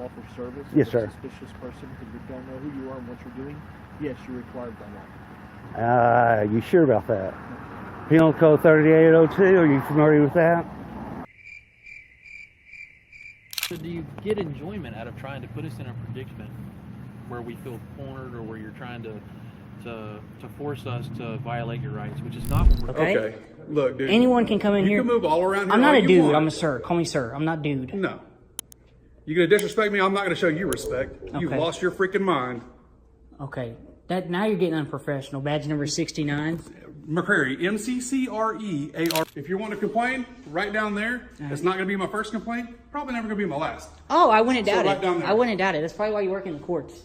offer service Yes, to a sir. suspicious person because we don't know who you are and what you're doing, yes, you're required by law. You sure about that? Penal Code 3802, are you familiar with that? So do you get enjoyment out of trying to put us in a predicament where we feel cornered or where you're trying to force us to violate your rights, which is not what we're Okay. Okay. Look, dude. Anyone can come in you here. You can move all around here. I'm not all a you dude. want. I'm a sir. Call me sir. I'm not dude. No. You gonna disrespect me? I'm not gonna show you respect. You've Okay. lost your freaking mind. Okay. That now you're getting unprofessional. Badge number 69. McCrary, MCCREAR. If you want to complain, right down there. It's not gonna be my first complaint. Probably never gonna be my last. Oh, I wouldn't doubt right it. down there. I wouldn't doubt it. That's probably why you work in the courts.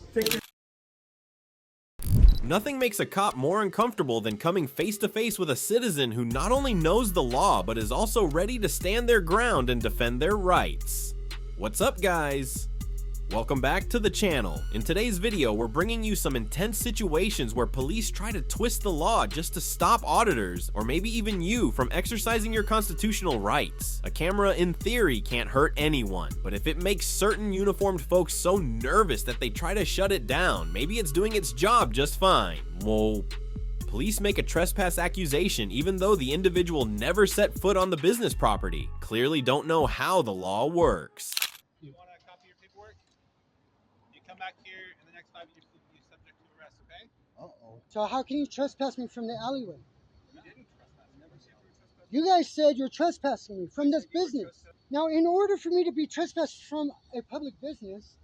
Nothing makes a cop more uncomfortable than coming face to face with a citizen who not only knows the law, but is also ready to stand their ground and defend their rights. What's up, guys? Welcome back to the channel. In today's video, we're bringing you some intense situations where police try to twist the law just to stop auditors, or maybe even you, from exercising your constitutional rights. A camera, in theory, can't hurt anyone, but if it makes certain uniformed folks so nervous that they try to shut it down, maybe it's doing its job just fine. Well, police make a trespass accusation even though the individual never set foot on the business property. Clearly don't know how the law works. You want a copy of your paperwork? You come back here in the next 5 years, you're subject to arrest, okay? Uh-oh. So how can you trespass me from the alleyway? You didn't trespass. Never said you were trespassing. You guys said you're trespassing me from this business. Now, in order for me to be trespassed from a public business...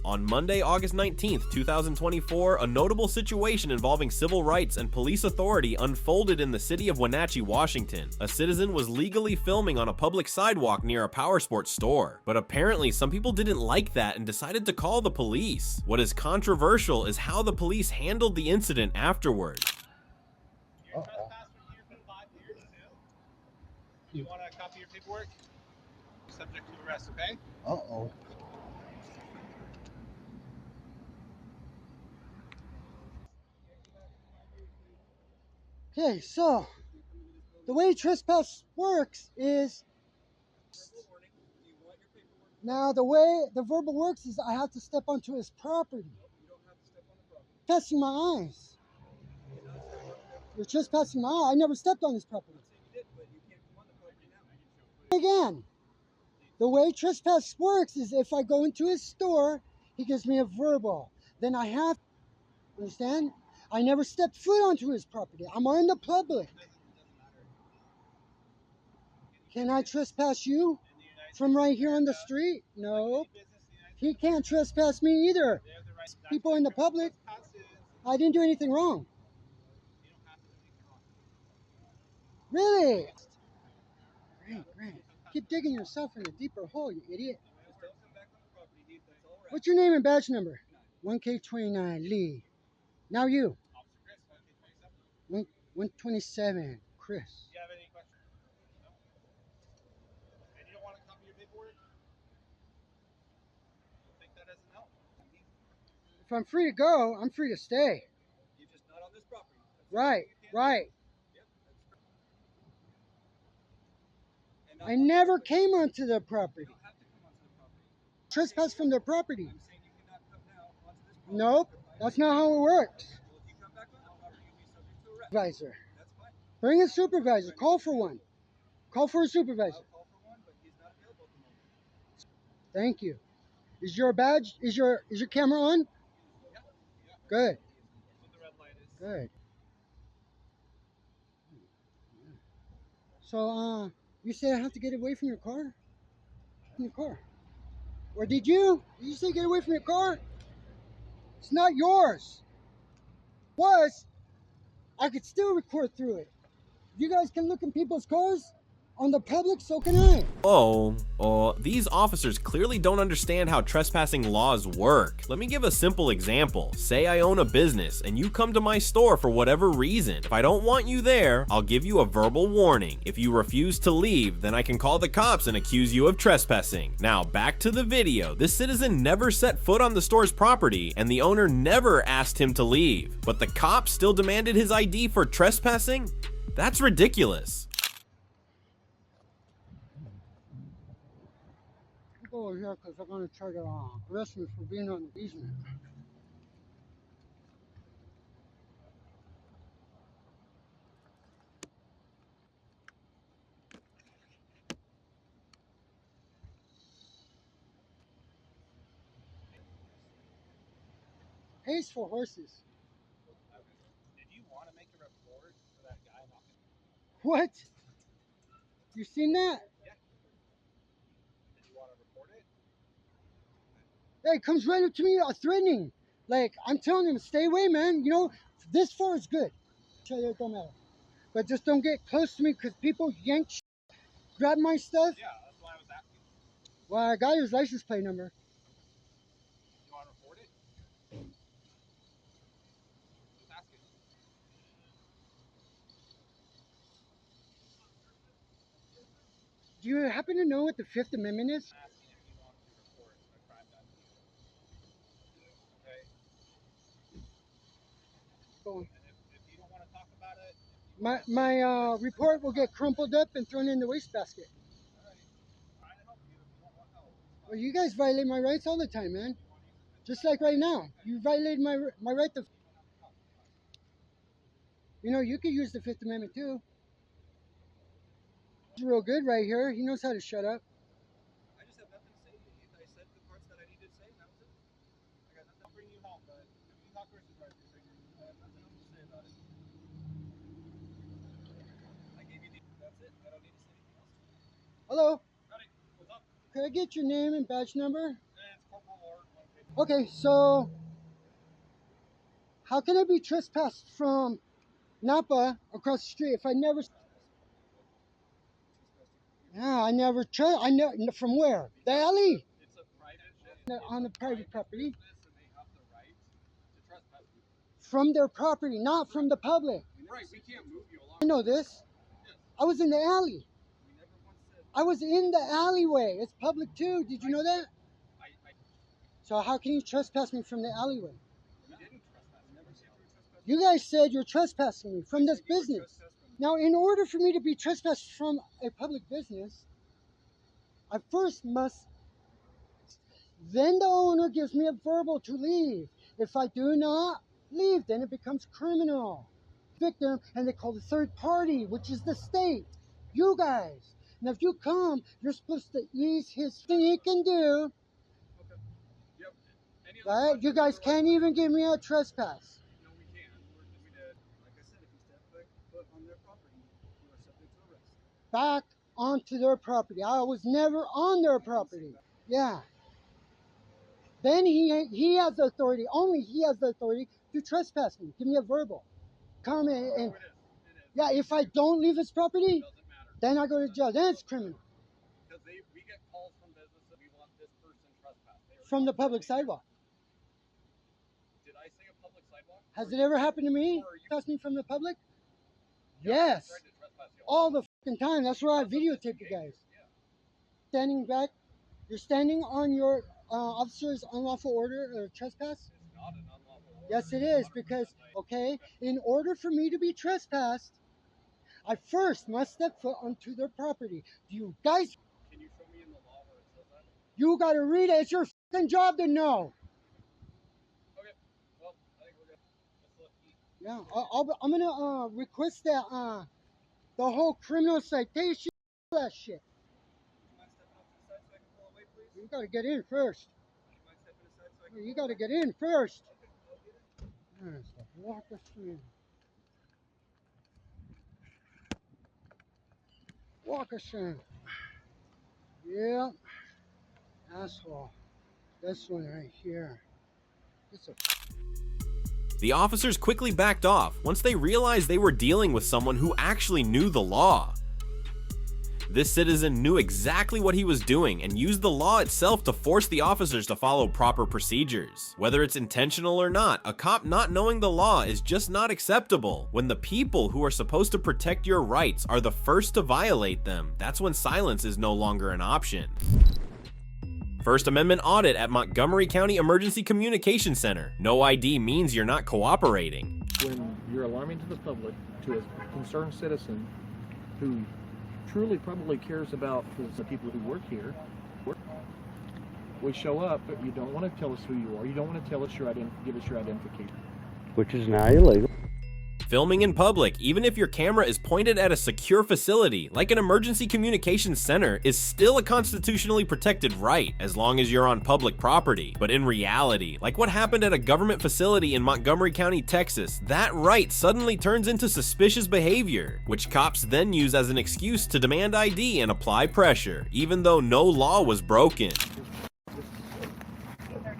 On Monday, August 19th, 2024, a notable situation involving civil rights and police authority unfolded in the city of Wenatchee, Washington. A citizen was legally filming on a public sidewalk near a powersports store, but apparently some people didn't like that and decided to call the police. What is controversial is how the police handled the incident afterward. You're trespassed from here for 5 years, too. You want a copy of your paperwork? You're subject to arrest, okay? Uh-oh. Okay, so the way trespass works is now the way the verbal works is I have to step onto his property. Trespassing my eyes. You're trespassing my eye. I never stepped on his property. Again, the way trespass works is if I go into his store, he gives me a verbal. Then I have to understand. I never stepped foot onto his property. I'm on the public. Can I trespass you from right here on the street? No. He can't trespass me either. People in the public, I didn't do anything wrong. Really? Great. Keep digging yourself in a deeper hole, you idiot. What's your name and badge number? 1K29 Lee. Now you. 127, Chris. Do you have any questions? No? And you don't want a copy of your paperwork? You'll take that as a no. If I'm free to go, I'm free to stay. You're just not on this property. Right. Yep, that's I never came onto the property. You don't have to come onto the property. Trespass from their property. I'm saying you cannot come now onto this property. Nope, that's not how it works. Well, if you come back on the property, you'll be subject to arrest. Supervisor. That's fine. Bring a supervisor. Call for one. Call for a supervisor. I'll call for one, but he's not available at the moment. Thank you. Is your badge, is your camera on? Yeah. Good. That's what the red light is. Good. So, you said I have to get away from your car? From your car. Or did you? Did you say get away from your car? It's not yours. Was, I could still record through it. You guys can look in people's cars on the public, so can I. These officers clearly don't understand how trespassing laws work. Let me give a simple example. Say I own a business and you come to my store for whatever reason. If I don't want you there, I'll give you a verbal warning. If you refuse to leave, then I can call the cops and accuse you of trespassing. Now back to the video. This citizen never set foot on the store's property and the owner never asked him to leave, but the cops still demanded his ID for trespassing? That's ridiculous. Go over here because they're going to try to arrest me for being on the easement. Hay's for horses. Did you want to make a report for that guy knocking? What? You seen that? Yeah. Did you want to report it? Yeah, he comes right up to me threatening. Like, I'm telling him, stay away, man. You know, this far is good. It don't matter. But just don't get close to me because people yank shit, grab my stuff. Yeah, that's why I was asking. Well, I got his license plate number. You want to report it? Just asking. Do you happen to know what the Fifth Amendment is? I'm asking if you want to report a crime done to you. Okay? Go on. And if you don't want to talk about it, My report will get crumpled up and thrown in the wastebasket. all right. I'm trying to help you. If you don't want help, Well, you guys violate my rights all the time, man. Just like right now, you violated my right to. You know, you could use the Fifth Amendment too. He's real good right here. He knows how to shut up. I just have nothing to say to you. I said the parts that I needed to say, and that was it. I got nothing to bring you home, but if you talk versus right, I have nothing else to say about it. I gave you the. That's it. I don't need to say anything else. Hello. Howdy. What's up? Could I get your name and badge number? It's Corporal Ward. Okay, so how can I be trespassed from Napa across the street if I never? Yeah, I never. I know from where? The alley. It's a private. On the private property. Business, and they have the right to trespass you. From their property, not from the public. Right. We can't move you along. I know this. I was in the alley. We never once said. I was in the alleyway. It's public too. Did you know that? I So how can you trespass me from the alleyway? we didn't trespass. Never said you were trespassing. You guys said you're trespassing me from this business. Now, in order for me to be trespassed from a public business, I first must. Then the owner gives me a verbal to leave. If I do not leave, then it becomes criminal. Victim, and they call the third party, which is the state. You guys. Now, if you come, you're supposed to ease his thing he can do. Okay. Yep. Any other Right? You questions guys or can't even give me a trespass. No, we can't. We did. Like I said, if you step foot on their property, you are subject to arrest. Back onto their property. I was never on their property. Yeah. Then he has the authority, only he has the authority to trespass me. Give me a verbal. Come in and It is. yeah, if I don't leave his property, It doesn't matter. then I go to jail. Then it's criminal. Because we get calls from businesses. We want this person trespassed. They are From the not public letting you- sidewalk. Did I say a public sidewalk? Has it ever happened to me? Or are you- Trespass me from the public? Yeah, Yes. I tried to trespass you. All the fucking time. That's where I videotape you guys. Yeah. Standing back. You're standing on your officer's unlawful order or trespass? It's not an unlawful order. Yes, it is 100% because, like- okay, in order for me to be trespassed, I first must step foot onto their property. You guys, Can you show me in the law where it says that? you got to read it. It's your fucking job to know. Okay. Well, I think we're good. Let's look. Yeah, I'm gonna request that the whole criminal citation, all that shit. You mind stepping off to the side so I can pull away, please? You got to get in first. You mind stepping aside so I can You got to get in first. Okay, I'll get it. Yes, walk us through. Walk us in. Yeah. Asshole. This one right here. It's a The officers quickly backed off once they realized they were dealing with someone who actually knew the law. This citizen knew exactly what he was doing and used the law itself to force the officers to follow proper procedures. Whether it's intentional or not, a cop not knowing the law is just not acceptable. When the people who are supposed to protect your rights are the first to violate them, that's when silence is no longer an option. First Amendment audit at Montgomery County Emergency Communication Center. No ID means you're not cooperating. When you're alarming to the public, to a concerned citizen who truly probably cares about the people who work here, We show up, but you don't want to tell us who you are. You don't want to tell us give us your identification. Which is now illegal. Filming in public, even if your camera is pointed at a secure facility, like an emergency communications center, is still a constitutionally protected right, as long as you're on public property. But in reality, like what happened at a government facility in Montgomery County, Texas, that right suddenly turns into suspicious behavior, which cops then use as an excuse to demand ID and apply pressure, even though no law was broken.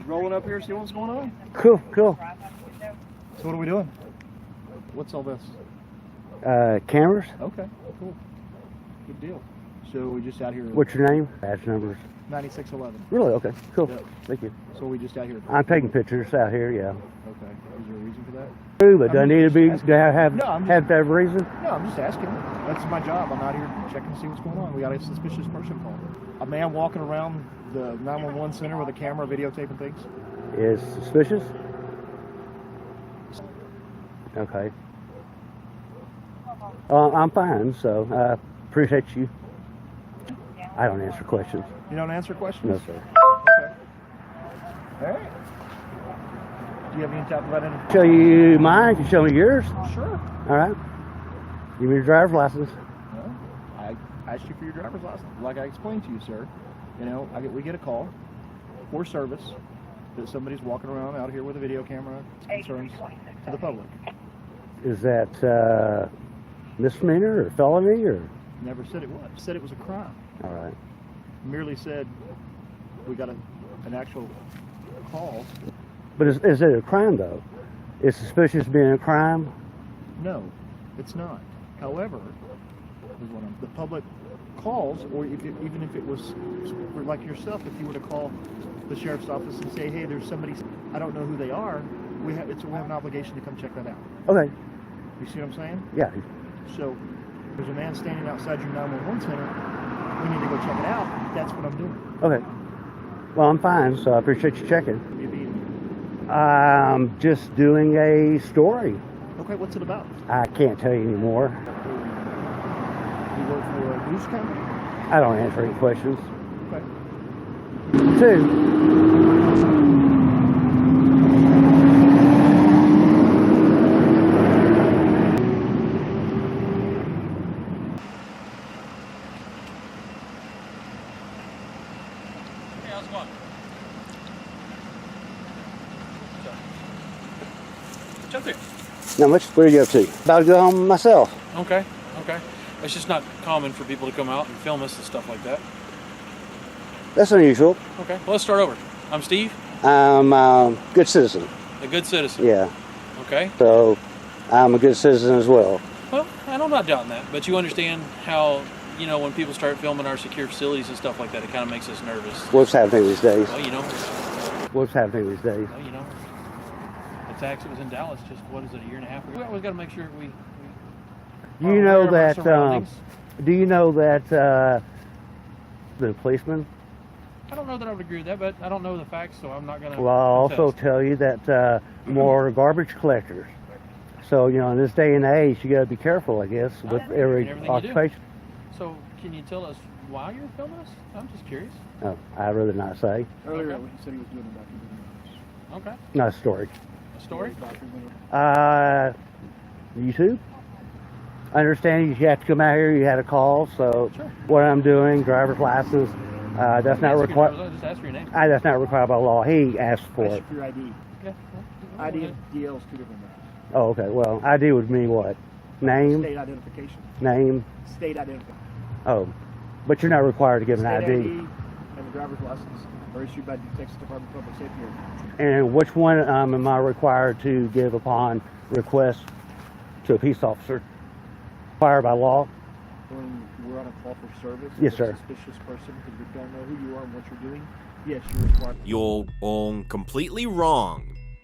Rolling up here, see what's going on? Cool. So what are we doing? What's all this? Cameras? Okay, cool. Good deal. So we just out here. What's your name? Badge numbers. 9611. Really? Okay, cool. Yep. Thank you. So we just out here. I'm taking pictures out here, yeah. Okay. Is there a reason for that? True, but do I need to be, asking. do I have No, I'm have that reason? No, I'm just asking. That's my job. I'm out here checking to see what's going on. We got a suspicious person call. A man walking around the 911 center with a camera videotaping things. Is suspicious? Okay. I'm fine, so I appreciate you. I don't answer questions. You don't answer questions? No, sir. Okay. All right. Do you have any type of identification? Show you mine, you can show me yours. Sure. All right. Give me your driver's license. Well, I asked you for your driver's license. Like I explained to you, sir. You know, we get a call for service that somebody's walking around out here with a video camera. Concerns to the public. Is that misdemeanor or felony or? Never said it was. Said it was a crime. All right. Merely said we got an actual call. But is it a crime though? Is suspicious being a crime? No, it's not. However, the public calls, or even if it was for like yourself, if you were to call the sheriff's office and say, hey, there's somebody, I don't know who they are, we have an obligation to come check that out. Okay. You see what I'm saying? Yeah. So there's a man standing outside your 911 center. We need to go check it out. That's what I'm doing. Okay. Well, I'm fine, so I appreciate you checking. You being, I'm just doing a story. okay, what's it about? I can't tell you anymore. You work for a news company? I don't answer any questions. Okay. 2. Hey, how's it going? Jump there. Not much. Where are you up to? About to go home myself. Okay. It's just not common for people to come out and film us and stuff like that. That's unusual. Okay, well, let's start over. I'm Steve, I'm a good citizen. a good citizen. Yeah. Okay. So I'm a good citizen as well. Well, and I'm not doubting that, but you understand how, you know, when people start filming our secure facilities and stuff like that, it kind of makes us nervous. What's happening these days? Well, you know, What's happening these days? the tax that was in Dallas just, what is it, a year and a half ago? We always got to make sure we Do you know aware of our that? surroundings. Do you know that the policeman? I don't know that I would agree with that, but I don't know the facts, so I'm not going to. Well, I'll also tell you that more garbage collectors. So you know, in this day and age, you got to be careful, I guess, with every everything you do. occupation. So, can you tell us why you're filming us? I'm just curious. No, I'd rather not say. Earlier, Okay. he said he was doing a documentary. Okay. Not a story. A story? YouTube. I understand you have to come out here. You had a call, so Sure. what I'm doing, driver's license, that's not required. Just ask for your name. That's not required by law. He asked for Ask it. for your ID. Yeah. ID and DL is two different things. Oh, okay. Well, ID would mean what? Name, State identification. name. State identification. Oh, but you're not required to give an State ID. and the driver's license are issued by the Texas Department of Public Safety. And which one am I required to give upon request to a peace officer? Required by law? When we're on a call for service, Yes, if sir. a suspicious person, because we don't know who you are and what you're doing, yes, you're required. You're completely wrong.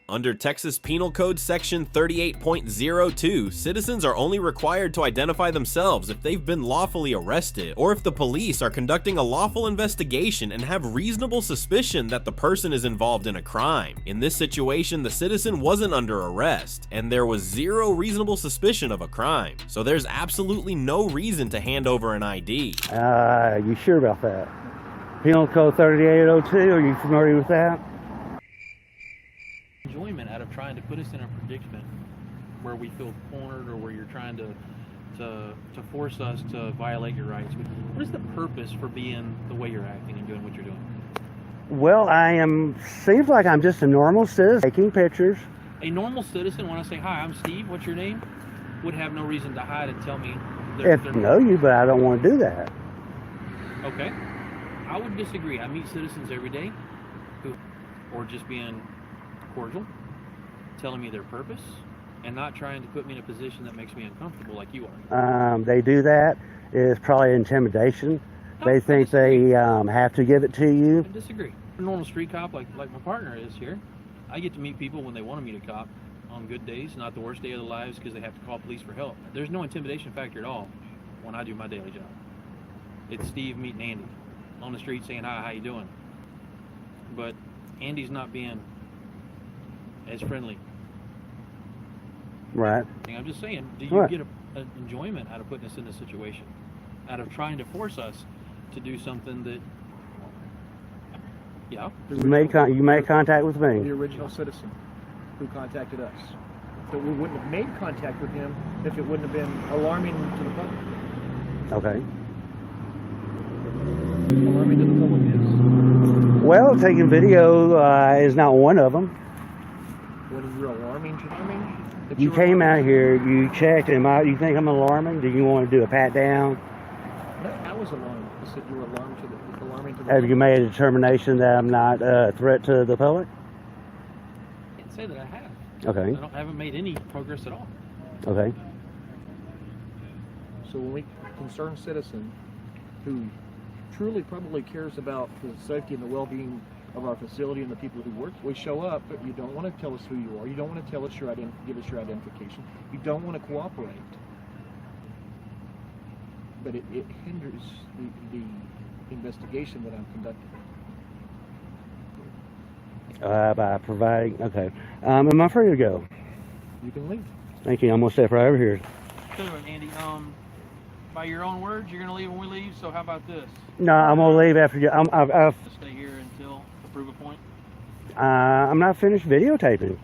Under Texas Penal Code Section 38.02, citizens are only required to identify themselves if they've been lawfully arrested, or if the police are conducting a lawful investigation and have reasonable suspicion that the person is involved in a crime. In this situation, the citizen wasn't under arrest, and there was zero reasonable suspicion of a crime, so there's absolutely no reason to hand over an ID. You sure about that? Penal Code 3802. Are you familiar with that? Enjoyment out of trying to put us in a predicament where we feel cornered or where you're trying to force us to violate your rights. What is the purpose for being the way you're acting and doing what you're doing? Well, seems like I'm just a normal citizen taking pictures. A normal citizen, when I say, hi, I'm Steve, what's your name, would have no reason to hide and tell me I know you, but I don't want to do that. Okay. I would disagree. I meet citizens every day or just being cordial, telling me their purpose, and not trying to put me in a position that makes me uncomfortable like you are. They do that. It's probably intimidation. They think they have to give it to you. I disagree. A normal street cop like my partner is here, I get to meet people when they want to meet a cop on good days, not the worst day of their lives because they have to call police for help. There's no intimidation factor at all when I do my daily job. It's Steve meeting Andy on the street saying, hi, how you doing? But Andy's not being as friendly. Right. I'm just saying, do you get an enjoyment out of putting us in this situation? Out of trying to force us to do something that, yeah. You made contact with me. The original citizen who contacted us. So we wouldn't have made contact with him if it wouldn't have been alarming to the public. Okay. Alarming to the public is Well, taking video is not one of them. when you're alarming to alarming. That You you're came out alarming. here, you checked, you think I'm alarming? Do you want to do a pat down? No, I was alarmed. I said you were alarming to the Have you public. made a determination that I'm not a threat to the public? I can't say that I have. Okay. I haven't made any progress at all. Okay. So when we concerned citizen who truly probably cares about the safety and the well-being of our facility and the people who work, we show up, but you don't want to tell us who you are. You don't want to tell us give us your identification. You don't want to cooperate. But it hinders the investigation that I'm conducting. By providing, okay. Am I free to go? You can leave. Thank you. I'm going to step right over here. Tell you what, Andy, by your own words, you're going to leave when we leave, so how about this? No, I'm going to leave after you. To stay here until approve a point? I'm not finished videotaping. Okay,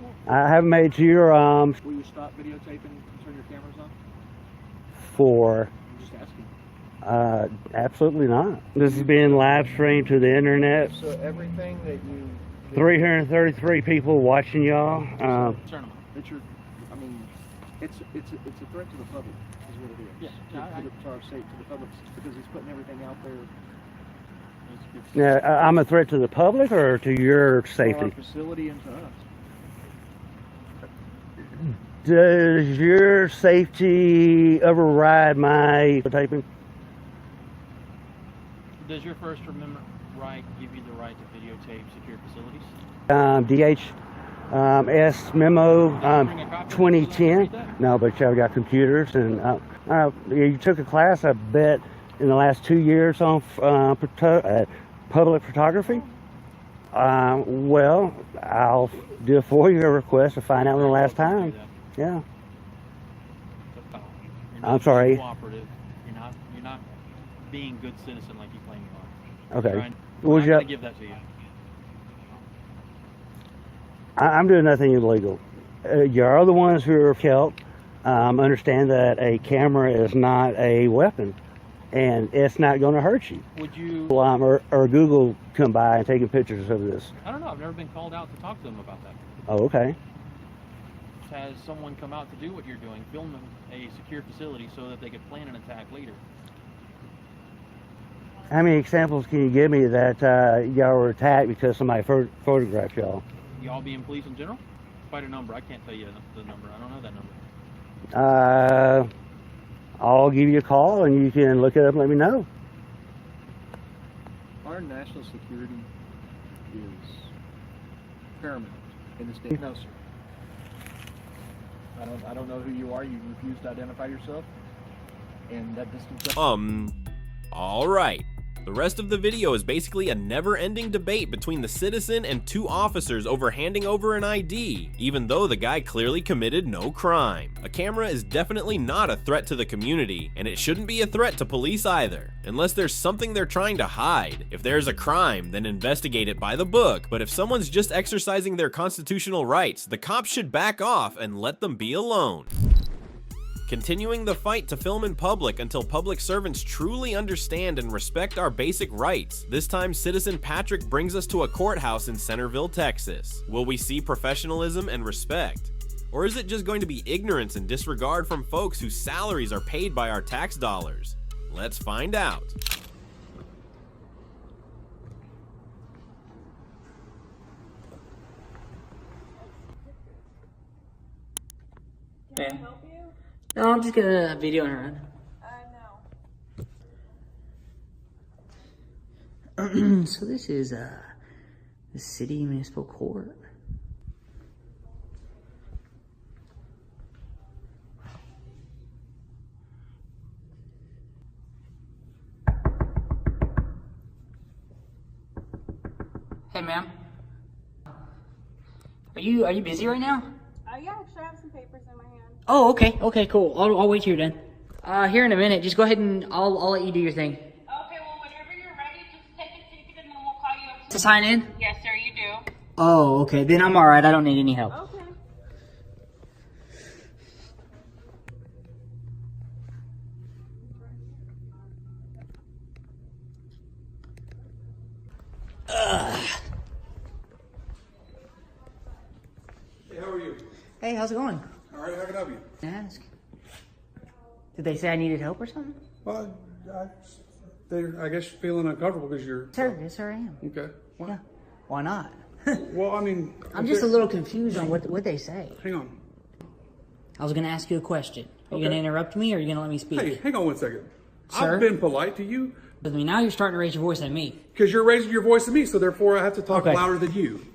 well, I haven't made your, Will you stop videotaping and turn your cameras on? for, I'm just asking. absolutely not. This is being live streamed to the internet. So everything that you... 333 people watching y'all. turn them on. It's a threat to the public, is what it is. Yeah, To our safety, to the public, because he's putting everything out there Now, I'm a threat to the public or to your for our safety? facility and to us. Does your safety override my taping? Does your First Amendment right give you the right to videotape secure facilities? S memo Bring a copy of it so I can 2010. read that? No, but y'all got computers and you took a class, I bet, in the last 2 years on public photography. Well, I'll do a FOIA request to find out when the last time. Yeah. You're I'm not sorry. Cooperative. You're not being good citizen like you claim you are. Okay. I'm Would not you- going to give that to you. I'm doing nothing illegal. You're the ones who are helped. Understand that a camera is not a weapon, and it's not going to hurt you. Would you? Or Google come by and taking pictures of this. I don't know. I've never been called out to talk to them about that. Oh, okay. Has someone come out to do what you're doing, film a secure facility so that they could plan an attack later? How many examples can you give me that y'all were attacked because somebody photographed y'all? Y'all being police in general? Quite a number. I can't tell you the number. I don't know that number. I'll give you a call and you can look it up and let me know. Our national security is paramount in the state. No, sir. I don't know who you are. You refuse to identify yourself, and that distance. Alright. The rest of the video is basically a never-ending debate between the citizen and two officers over handing over an ID, even though the guy clearly committed no crime. A camera is definitely not a threat to the community, and it shouldn't be a threat to police either, unless there's something they're trying to hide. If there's a crime, then investigate it by the book, but if someone's just exercising their constitutional rights, the cops should back off and let them be alone. Continuing the fight to film in public until public servants truly understand and respect our basic rights. This time, Citizen Patrick brings us to a courthouse in Centerville, Texas. Will we see professionalism and respect? Or is it just going to be ignorance and disregard from folks whose salaries are paid by our tax dollars? Let's find out. Can I help you? No, I'm just gonna video and run. So this is the city municipal court. Hey, ma'am. Are you busy right now? Yeah, actually I have some papers in my hand. Oh, okay. Okay, cool. I'll wait here then. Here in a minute. Just go ahead and I'll let you do your thing. Okay, well, whenever you're ready, just take a ticket and then we'll call you up. To sign in? Yes, sir, you do. Oh, okay. Then I'm alright. I don't need any help. Okay. Hey, how are you? Hey, how's it going? All right, how can I help you? Can I ask? Did they say I needed help or something? Well, I guess you're feeling uncomfortable because you're... Sir, yes, sir, I am. Okay. Why? Yeah. Why not? Well, I mean... I'm just a little confused on what they say. Hang on. I was going to ask you a question. Are you Okay. going to interrupt me or are you going to let me speak? Hey, hang on one second. Sir? I've been polite to you I mean, now you're starting to raise your voice at me. because you're raising your voice to me, so therefore I have to talk Okay. louder than you.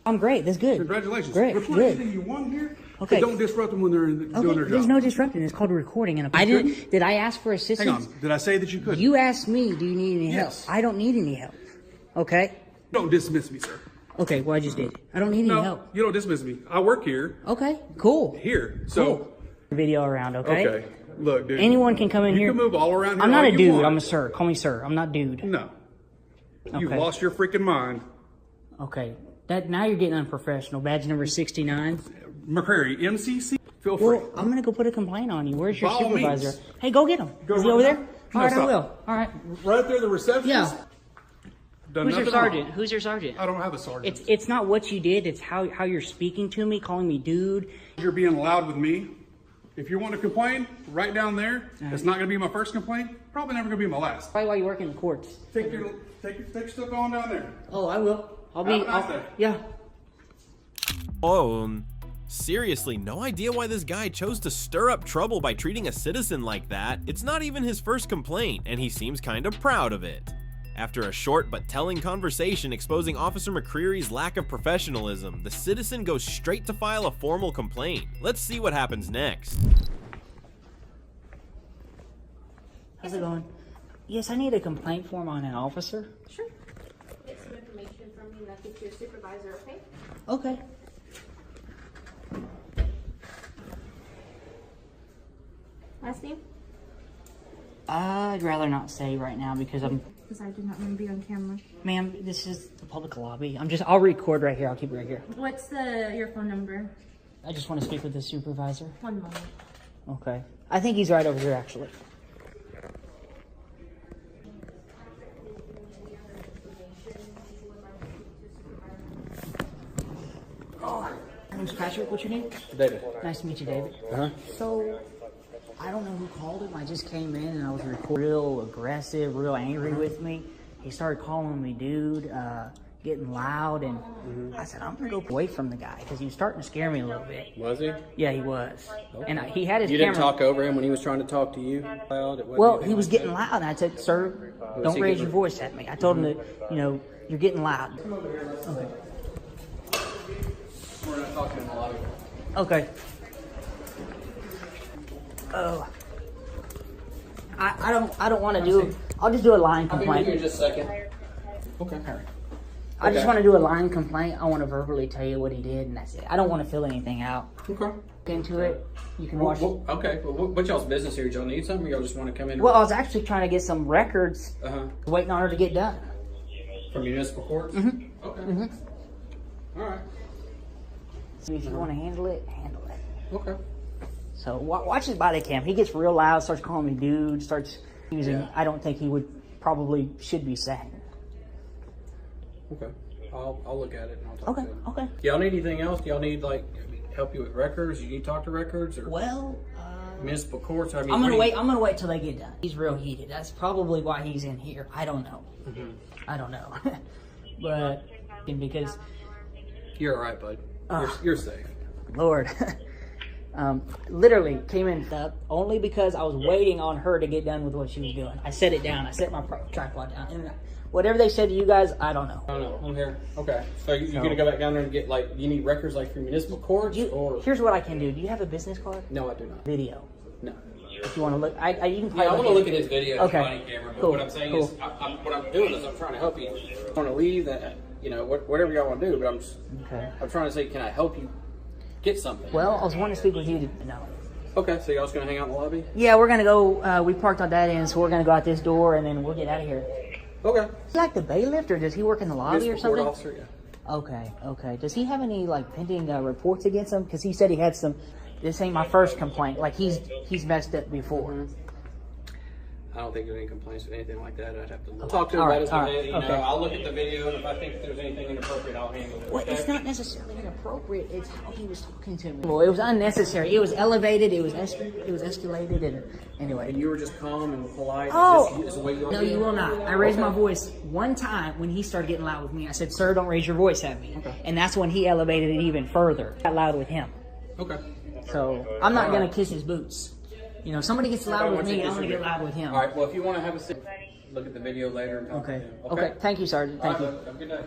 I'm great. That's good. Congratulations. Great. Record Good. anything you want here. Okay. But don't disrupt them when they're doing Okay, their there's job. no disrupting. It's called recording. And I didn't. Did I ask for assistance? Hang on. Did I say that you could? You asked me, do you need any Yes. help? I don't need any help. Okay? Don't dismiss me, sir. Okay, well, I just did. I don't need any No, help. you don't dismiss me. I work here. Okay, cool. Here. So, Cool. Video around, okay? okay. Look, dude. Anyone can come in you here. You can move all around here. I'm not all a you dude. want. I'm a sir. Call me sir. I'm not dude. No. You've Okay. lost your freaking mind. Okay. That now you're getting unprofessional. Badge number 69. McCrary, MCC, feel free. Well, I'm gonna go put a complaint on you. Where's your By all supervisor? means. Hey, go get him. Go Is he right over now? there? No, All right, I stop. will. All right. Right there, the receptionist. Yeah. Done Who's your nothing wrong. sergeant? Who's your sergeant? I don't have a sergeant. It's not what you did. It's how you're speaking to me, calling me dude. You're being loud with me. If you want to complain, right down there. right. It's not going to be my first complaint. Probably never going to be my last. Probably while you work in the courts. Take your stuff on down there. Oh, I will. I'll Have be. a nice day. Yeah. Oh, seriously, no idea why this guy chose to stir up trouble by treating a citizen like that. It's not even his first complaint, and he seems kind of proud of it. After a short but telling conversation exposing Officer McCreary's lack of professionalism, the citizen goes straight to file a formal complaint. Let's see what happens next. How's it going? Yes, I need a complaint form on an officer. Sure. Get some information from you and I'll get your supervisor, okay? Okay. Last name? I'd rather not say right now because Because I do not want to be on camera. ma'am, this is the public lobby. I'll record right here. I'll keep it right here. What's your phone number? I just want to speak with the supervisor. 1 moment. Okay. I think he's right over here, actually. Oh, my name's Patrick. What's your name? David. Nice to meet you, David. Uh-huh. So, I don't know who called him. I just came in and I was real aggressive, real angry with me. He started calling me dude, getting loud, and I said, I'm gonna go away from the guy because he was starting to scare me a little bit. Was he? Yeah, he was. And he had his You camera. didn't talk over him when he was trying to talk to you loud? It wasn't Well, anything he was like getting that? loud, and I said, sir, don't he raise getting- your voice at me. I told him that, you're getting loud. Okay. We're not talking in the lobby. Okay. Oh. I don't want to do. I'll just do a line I'll be with you in complaint. just a second. Okay. I just Okay. want to do a line complaint. I want to verbally tell you what he did, and that's it. I don't want to fill anything out. Okay. Get into it. You can watch. Okay. Well, what y'all's business here? Y'all need something? Or y'all just want to come in? Well, I was actually trying to get some records, waiting on her to get done. From municipal courts? Mm-hmm. Okay. Mm-hmm. All right. So if you want to handle it, handle it. Okay. So watch his body cam. He gets real loud, starts calling me dude, starts using. Yeah. I don't think he should be saying. Okay. I'll look at it and I'll talk Okay. to him. Okay. Y'all need anything else? Y'all need like help you with records? You need to talk to records or Well, municipal courts? I mean, I'm what gonna do you- wait. I'm gonna wait till they get done. He's real heated. That's probably why he's in here. I don't know. Mm-hmm. I don't know. But because You're all right, bud. You're safe. Lord, literally came in only because I was waiting on her to get done with what she was doing. I set it down. I set my tripod down. And whatever they said to you guys, I don't know. I don't know. I'm here. Okay. So you're gonna go back down there and get like you need records like from municipal courts or? Here's what I can do. Do you have a business card? No, I do not. Video. No. If you want to look, you can. Yeah, I want to look at his video Okay. on body camera. But Cool. what I'm saying Cool. is, what I'm doing is I'm trying to help you. I want to leave that, whatever y'all want to do. But Okay. I'm trying to say, can I help you get something? Well, I was wanting to speak with you. No. Okay. So y'all's gonna hang out in the lobby? Yeah, we're gonna go. We parked on that end, so we're gonna go out this door and then we'll get out of here. Okay. Is he like the bailiff, or does he work in the lobby or Municipal court something? officer, yeah. Okay. Does he have any like pending reports against him? Because he said he had some. This ain't my first complaint. Like he's messed up before. I don't think there's any complaints or anything like that. I'd have to look. Talk to him All about right, his all right, video. okay. I'll look at the video, and if I think there's anything inappropriate, I'll handle it. Well, okay? it's not necessarily inappropriate. It's how he was talking to me. Well, it was unnecessary. It was elevated. It was escalated. And anyway. And you were just calm and polite. Oh! Just the way you are? No, you will not. I raised my voice one time when he started getting loud with me. I said, "Sir, don't raise your voice at me." Okay. And that's when he elevated it even further. Got loud with him. Okay. So I'm not gonna kiss his boots. If somebody gets loud with me, I'm gonna get loud with him. All right. Well, if you want to have a sit, look at the video later and talk to Okay. him. Okay. Thank you, Sergeant. Thank you. Have a good day.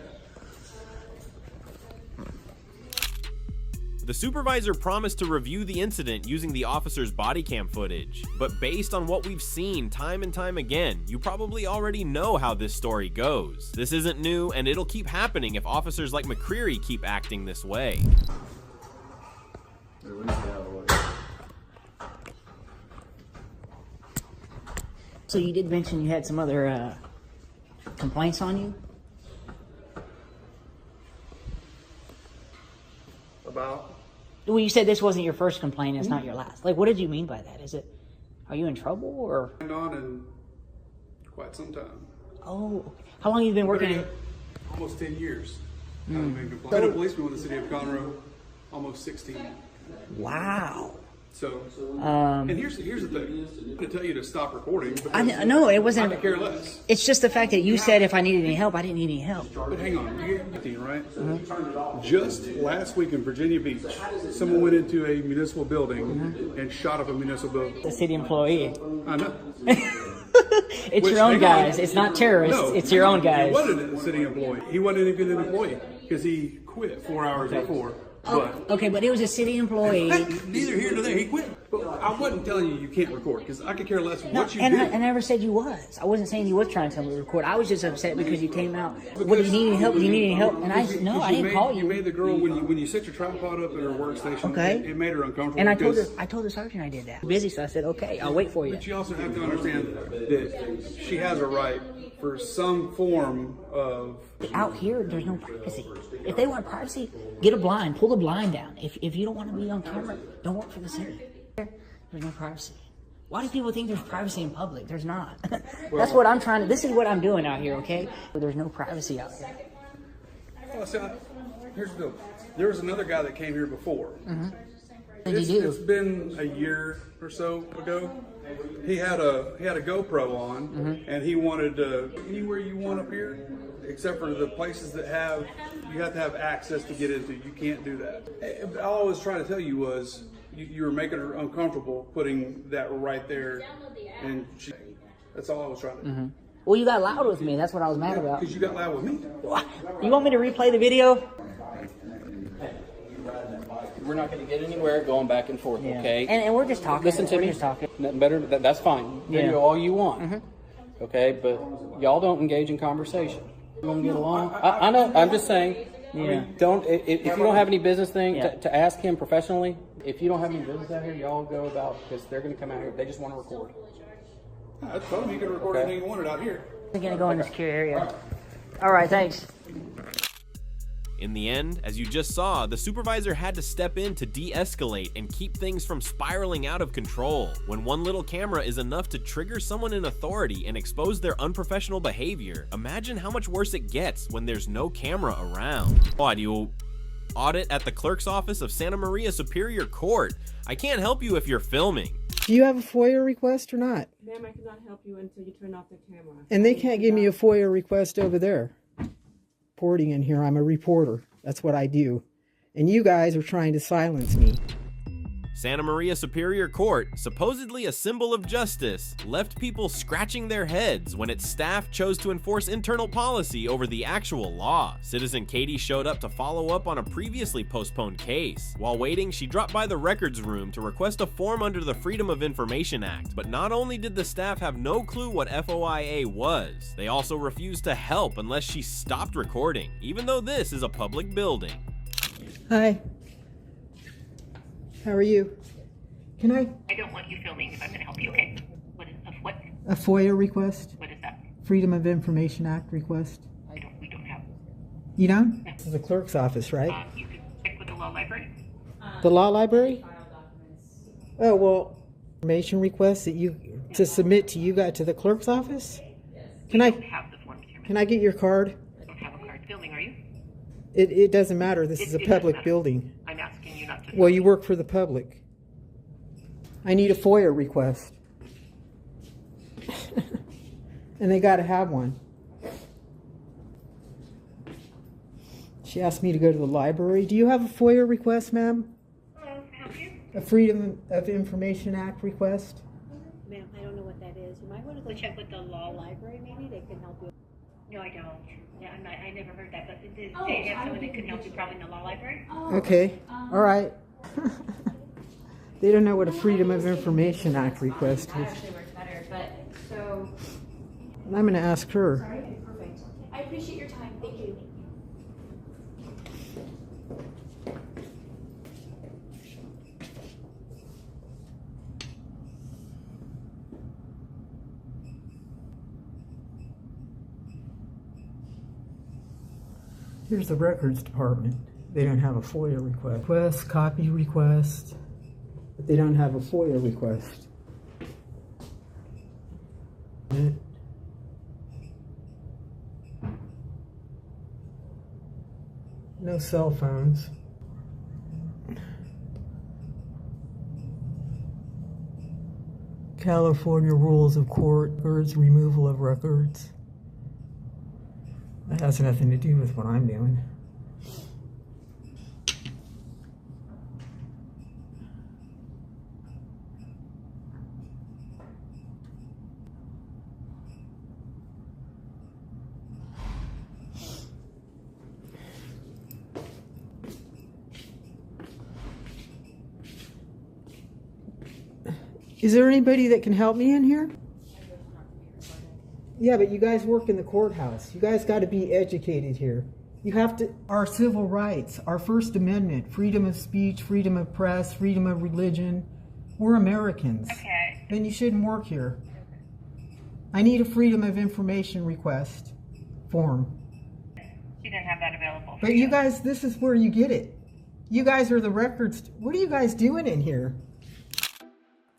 The supervisor promised to review the incident using the officer's body cam footage, but based on what we've seen time and time again, you probably already know how this story goes. This isn't new, and it'll keep happening if officers like McCreary keep acting this way. So you did mention you had some other complaints on you? About? Well, you said this wasn't your first complaint. It's not your last. Like, what did you mean by that? Are you in trouble or? On in quite some time. Oh, how long have you been working in? Almost 10 years. I've been a policeman with the city of Conroe, almost 16. Wow. So, and here's the thing. I'm going to tell you to stop recording. Because No, it wasn't. I could care less. It's just the fact that you said if I needed any help, I didn't need any help. But hang on, you get 15, right? Just last week in Virginia Beach, someone went into a municipal building and shot up a municipal building. The city employee. I know. It's Which, your own hang on. guys. It's not terrorists. No, It's your own guys. He wasn't a city employee. He wasn't even an employee because he quit 4 hours before. But Okay, but it was a city employee. neither here nor there. He quit. But I wasn't telling you can't record because I could care less No, what you and did. I never said you was. I wasn't saying you was trying to tell me to record. I was just upset because you came out. What, do you need any help? Do you need any help? And I didn't call you. You made the girl when you set your tripod up at her workstation. Okay. It made her uncomfortable. And I told because- the sergeant I did that. Busy, so I said, okay, I'll wait for you. But you also have to understand that she has a right for some form of. Out here, there's no privacy. If they want privacy, get a blind, pull the blind down. If you don't want to be on camera, don't work for the city. There's no privacy. Why do people think there's privacy in public? There's not. That's what I'm trying to. This is what I'm doing out here, okay? But there's no privacy out here. Well, see, here's the deal. There was another guy that came here before. What did you do? It's been a year or so ago. He had a GoPro on, and he wanted anywhere you want up here, except for the places that you have to have access to get into. You can't do that. All I was trying to tell you was you were making her uncomfortable putting that right there, and that's all I was trying to do. Well, you got loud with me. That's what I was mad about. Because you got loud with me. You want me to replay the video? we're not going to get anywhere going back and forth, Yeah. okay? And we're just talking. Listen to we're me. just talking. Nothing better. That's fine. Video all you want, okay? But y'all don't engage in conversation. You don't get along. I know. I'm just saying. I mean, don't. If you don't have any business thing to ask him professionally, if you don't have any business out here, y'all go about because they're going to come out here. They just want to record. I told him you can record anything you wanted out here. We're gonna go in the secure area. All right, thanks. In the end, as you just saw, the supervisor had to step in to de-escalate and keep things from spiraling out of control. When one little camera is enough to trigger someone in authority and expose their unprofessional behavior, imagine how much worse it gets when there's no camera around. Audio audit at the clerk's office of Santa Maria Superior Court. I can't help you if you're filming. Do you have a FOIA request or not? Ma'am, I cannot help you until you turn off the camera. And they can't give me a FOIA request over there. Reporting in here, I'm a reporter. That's what I do. And you guys are trying to silence me. Santa Maria Superior Court, supposedly a symbol of justice, left people scratching their heads when its staff chose to enforce internal policy over the actual law. Citizen Katie showed up to follow up on a previously postponed case. While waiting, she dropped by the records room to request a form under the Freedom of Information Act. But not only did the staff have no clue what FOIA was, they also refused to help unless she stopped recording, even though this is a public building. Hi. How are you? Can I don't want you filming if I'm going to help you, okay? What is what? a FOIA request? What is that? Freedom of Information Act request? We don't have. You don't? No. The clerk's office, right? You can check with the law library. The law library? Oh, well, information request that you to submit to you got to the clerk's office? Can I Have the forms here. can I get your card? I don't have a card. Filming, are you? It doesn't matter. This is a It doesn't public matter. building. I'm asking you not to. Well, you work for the public. I need a FOIA request. And they got to have one. She asked me to go to the library. Do you have a FOIA request, ma'am? Hello, can I help you? A Freedom of Information Act request? Ma'am, I don't know what that is. You might want to go check with the law library. Maybe they can help you. No, I don't. Yeah, I never heard that. But they have someone that can help you probably in the law library. Okay. All right. They don't know what a Freedom of Information Act request is. Actually works better, but so. And I'm going to ask her. Okay, perfect. I appreciate your time. Thank you. Here's the records department. They don't have a FOIA request. Request, copy request, but they don't have a FOIA request. No cell phones. California Rules of Court, records, removal of records. That has nothing to do with what I'm doing. Is there anybody that can help me in here? Yeah, but you guys work in the courthouse. You guys got to be educated here. You have to, our civil rights, our First Amendment, freedom of speech, freedom of press, freedom of religion. We're Americans. Okay. Then you shouldn't work here. I need a Freedom of Information request form. She didn't have that available. But you guys, this is where you get it. You guys are the records. What are you guys doing in here?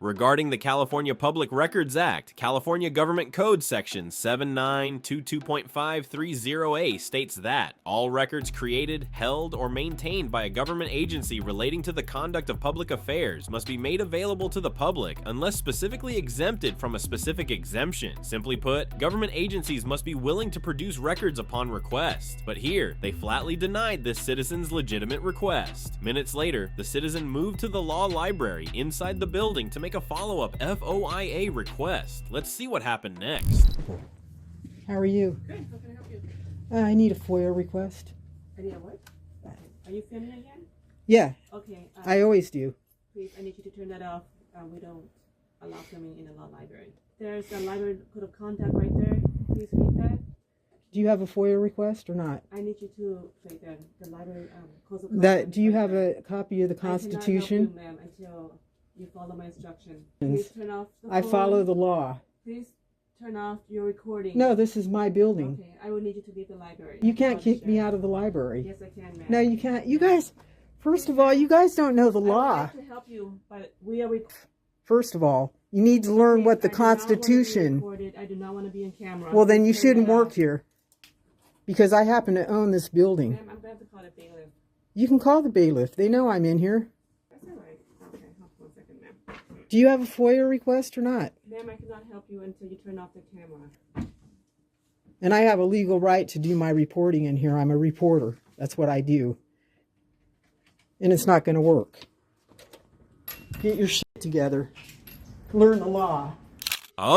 Regarding the California Public Records Act, California Government Code Section 7922.530A states that all records created, held, or maintained by a government agency relating to the conduct of public affairs must be made available to the public unless specifically exempted from a specific exemption. Simply put, government agencies must be willing to produce records upon request. But here, they flatly denied this citizen's legitimate request. Minutes later, the citizen moved to the law library inside the building to make a follow-up FOIA request. Let's see what happened next. How are you? Good. How can I help you? I need a FOIA request. I need a what? Are you filming again? Yeah, Okay. I always do. Please, I need you to turn that off. We don't allow filming in the law library. There's a library code of conduct right there. Please read that. Do you have a FOIA request or not? I need you to say the library code of conduct. That, do you have a copy of the Constitution? I cannot help you, ma'am, until you follow my instruction. Please turn off the I phone. follow the law. Please turn off your recording. No, this is my building. Okay, I will need you to leave the library. You can't kick me out of the library. Yes, I can, ma'am. No, you can't. You guys, first of all, you guys don't know the I would law. like to help you, but we are First of all, you need to learn what the Constitution. I do not want to be in camera. Well, then you Please turn shouldn't that work off. here. Because I happen to own this building. Ma'am, I'm going to call a bailiff. You can call the bailiff. They know I'm in here. That's all right. Okay, hold on 1 second, ma'am. Do you have a FOIA request or not? Ma'am, I cannot help you until you turn off the camera. And I have a legal right to do my reporting in here. I'm a reporter. That's what I do. And it's not going to work. Get your shit together. Learn the law. Oh,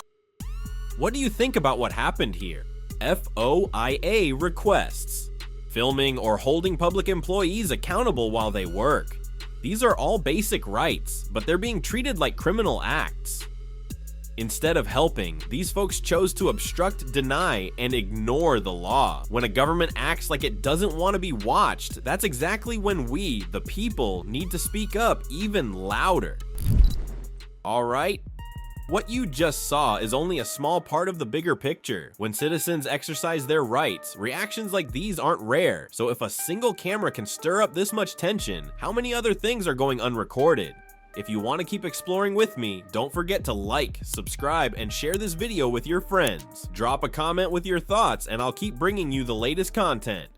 what do you think about what happened here? FOIA requests. Filming or holding public employees accountable while they work. These are all basic rights, but they're being treated like criminal acts. Instead of helping, these folks chose to obstruct, deny, and ignore the law. When a government acts like it doesn't want to be watched, that's exactly when we, the people, need to speak up even louder. Alright? What you just saw is only a small part of the bigger picture. When citizens exercise their rights, reactions like these aren't rare. So if a single camera can stir up this much tension, how many other things are going unrecorded? If you want to keep exploring with me, don't forget to like, subscribe, and share this video with your friends. Drop a comment with your thoughts and I'll keep bringing you the latest content.